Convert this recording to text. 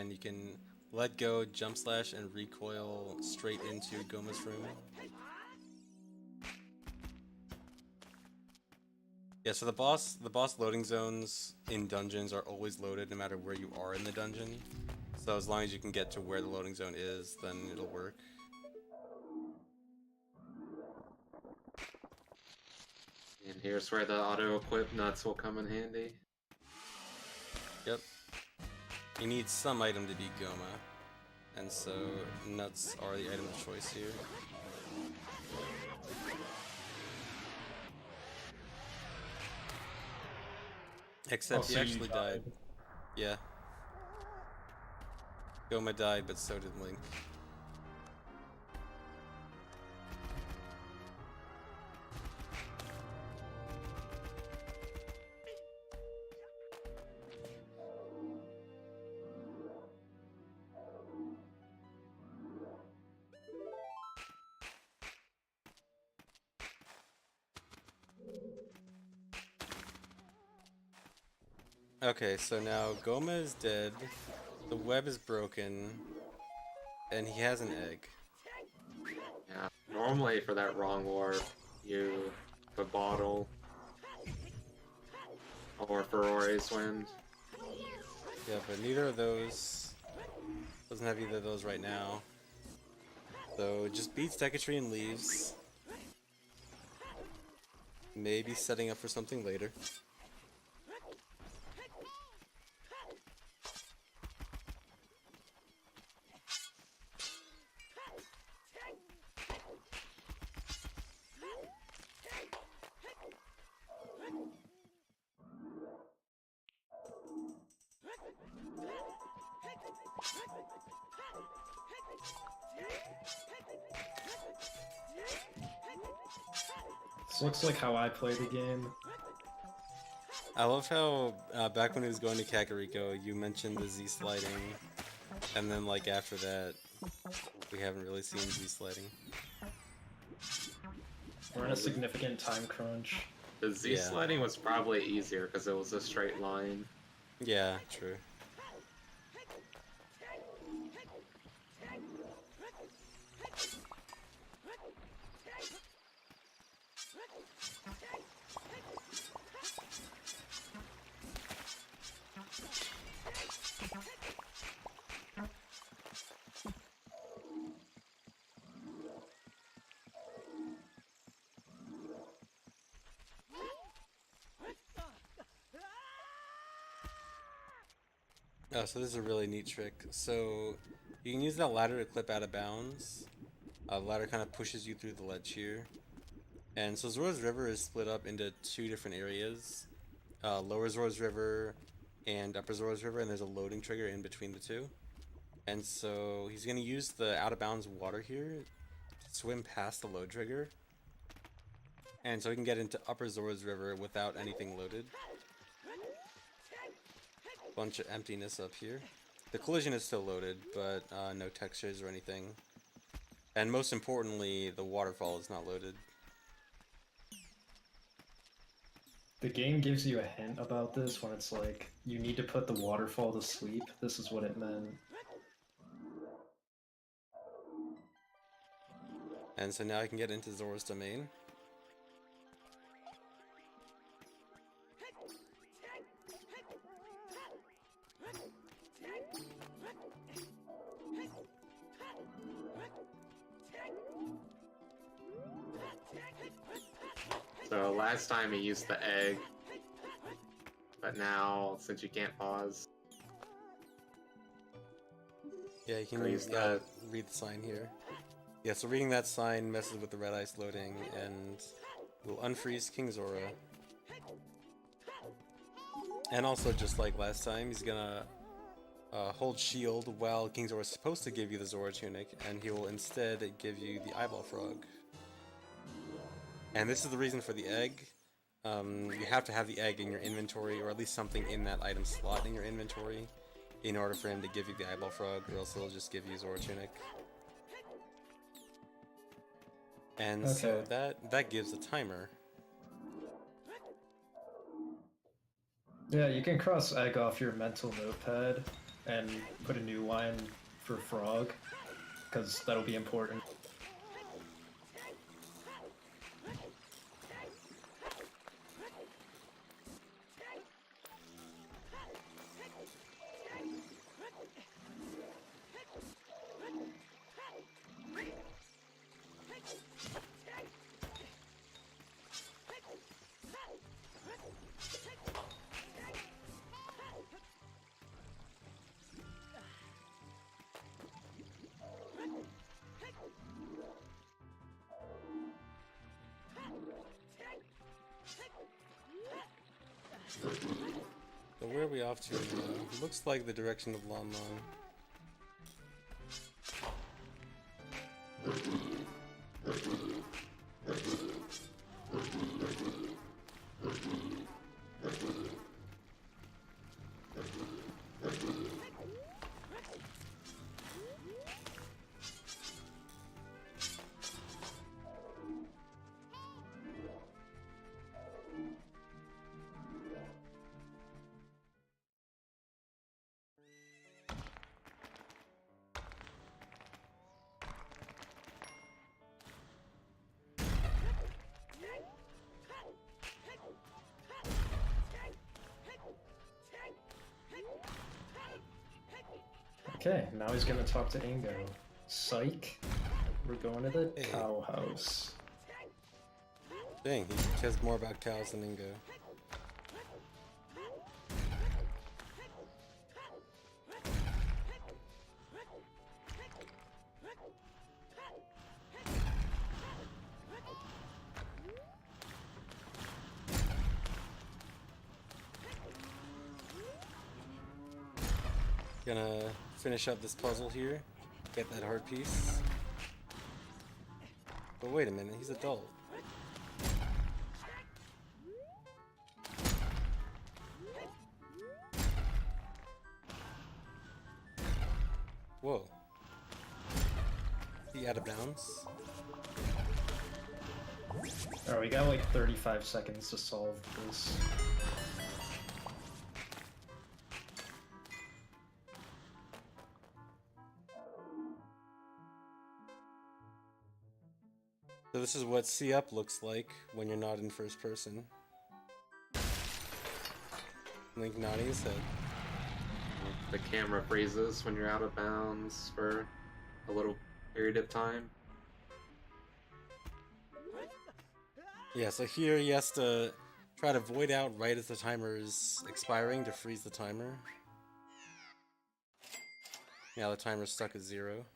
and you can let go, jump slash, and recoil straight into Goma's room. Yeah, so the boss loading zones in dungeons are always loaded no matter where you are in the dungeon. So as long as you can get to where the loading zone is, then it'll work. And here's where the auto-equip nuts will come in handy. Yep. You need some item to beat Goma, and so nuts are the item of choice here. Except Also, he you actually died. Yeah. Goma died, but so did Link. Okay, so now Goma is dead, the web is broken, and he has an egg. Yeah, normally for that wrong warp, you put bottle or Ferrari's wind. Yeah, but neither of those doesn't have either of those right now. So just beats Decatree and leaves. Maybe setting up for something later. This looks like how I play the game. I love how back when he was going to Kakariko, you mentioned the Z sliding, and then like after that, we haven't really seen Z sliding. We're in a significant time crunch. The Z Yeah. sliding was probably easier because it was a straight line. Yeah, true. Oh, so this is a really neat trick. So you can use that ladder to clip out of bounds. The ladder kind of pushes you through the ledge here. And so Zora's River is split up into two different areas. Lower Zora's River and Upper Zora's River, and there's a loading trigger in between the two. And so he's going to use the out of bounds water here to swim past the load trigger. And so he can get into Upper Zora's River without anything loaded. Bunch of emptiness up here. The collision is still loaded, but no textures or anything. And most importantly, the waterfall is not loaded. The game gives you a hint about this when it's like, you need to put the waterfall to sleep. This is what it meant. And so now I can get into Zora's Domain. So last time he used the egg, but now since you can't pause, Yeah, you can Or use that. read the sign here. Yeah, so reading that sign messes with the red ice loading and will unfreeze King Zora. And also, just like last time, he's gonna hold shield while King Zora is supposed to give you the Zora tunic, and he will instead give you the eyeball frog. And this is the reason for the egg. You have to have the egg in your inventory, or at least something in that item slot in your inventory, in order for him to give you the eyeball frog, or else he'll just give you Zora tunic. And so that gives a timer. Yeah, you can cross egg off your mental notepad. and put a new line for Frog, because that'll be important. So where are we off to now? It looks like the direction of Lon Lon. Okay, now he's gonna talk to Ingo. Psych. We're going to the Hey. cow house. Dang, he cares more about cows than Ingo. Gonna finish up this puzzle here, get that heart piece. But wait a minute, he's adult. Whoa. He out of bounds? Alright, we got like 35 seconds to solve this. So this is what C up looks like when you're not in first person. Link nodding his head. The camera freezes when you're out of bounds for a little period of time. Yeah, so here he has to try to void out right as the timer is expiring to freeze the timer. Now the timer's stuck at 0.